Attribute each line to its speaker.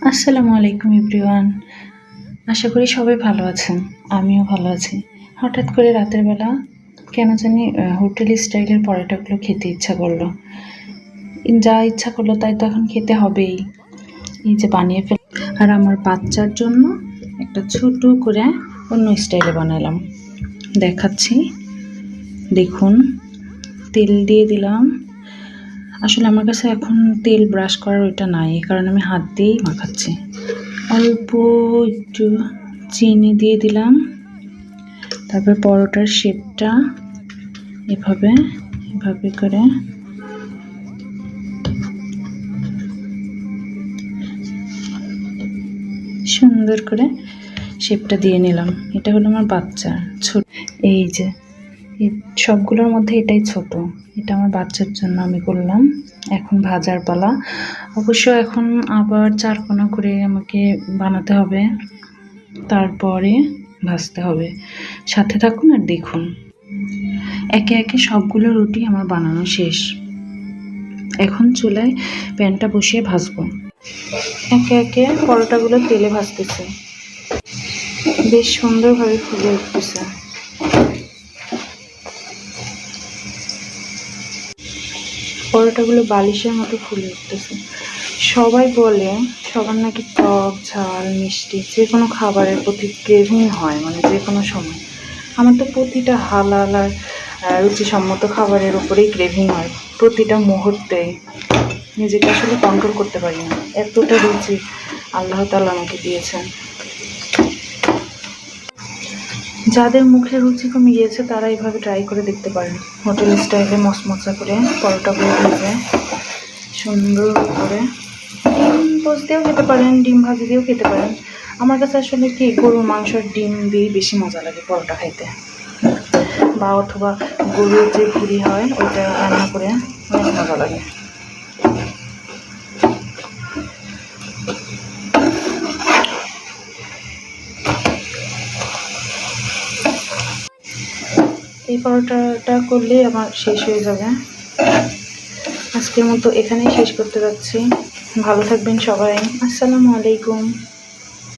Speaker 1: আসসালামু আলাইকুম এভরিওয়ান। আশা করি সবাই ভালো আছেন। আমিও ভালো আছি। হঠাৎ করে রাতের বেলা কেন জানি হোটেল স্টাইলের পরোটাগুলো খেতে ইচ্ছা করলো। যা ইচ্ছা করলো তাই তো এখন খেতে হবেই। এই যে বানিয়ে ফেল। আর আমার বাচ্চার জন্য একটা ছোট করে অন্য স্টাইলে বানালাম, দেখাচ্ছি। দেখুন, তেল দিয়ে দিলাম। আসলে আমার কাছে এখন তেল ব্রাশ করার ওইটা নাই, কারণ আমি হাত দিয়েই মাখাচ্ছি। অল্প একটু চিনি দিয়ে দিলাম। তারপর পরোটার শেপটা এভাবে এভাবে করে সুন্দর করে শেপটা দিয়ে নিলাম। এটা হলো আমার বাচ্চার ছোট। এই যে এই সবগুলোর মধ্যে এটাই ছোট, এটা আমার বাচ্চার জন্য আমি করলাম। এখন ভাজার পালা। অবশ্য এখন আবার চারকোনা করে আমাকে বানাতে হবে, তারপরে ভাজতে হবে। সাথে থাকুন আর দেখুন। একে একে সবগুলো রুটি আমার বানানো শেষ। এখন চুলায় প্যানটা বসিয়ে ভাজবো। একে একে পরোটাগুলো তেলে ভাজতেছে, বেশ সুন্দরভাবে ফুলে উঠতেছে। পরোটাগুলো বালিশের মতো ফুলে উঠতেছে। সবাই বলে সবার নাকি টক ঝাল মিষ্টি যে কোনো খাবারের প্রতি ক্রেভিং হয়, মানে যে কোনো সময়। আমার তো প্রতিটা হালাল আর রুচিসম্মত খাবারের উপরেই ক্রেভিং হয়, প্রতিটা মুহূর্তেই। নিজেকে আসলে কন্ট্রোল করতে পারি না, এতটা রুচি আল্লাহ তাআলা আমাকে দিয়েছেন। যাদের মুখে রুচি কমে গিয়েছে তারা এইভাবে ট্রাই করে দেখতে পারেন। হোটেল স্টাইলে মচমচা করে পরোটাগুলো ভেজে সুন্দর করে পোস্ট দিয়েও খেতে পারেন, ডিম ভাজি দিয়েও খেতে পারেন। আমার কাছে আসলে কি গরুর মাংসের ডিম দিয়ে বেশি মজা লাগে পরোটা খাইতে, বা অথবা গরুর যে ভুড়ি হয় ওইটা রান্না করে অনেক মজা লাগে। এই পরোটাটা করলেই আমার শেষ হয়ে যাবে। আজকের মতো এখানেই শেষ করতে যাচ্ছি। ভালো থাকবেন সবাই। আসসালামু আলাইকুম।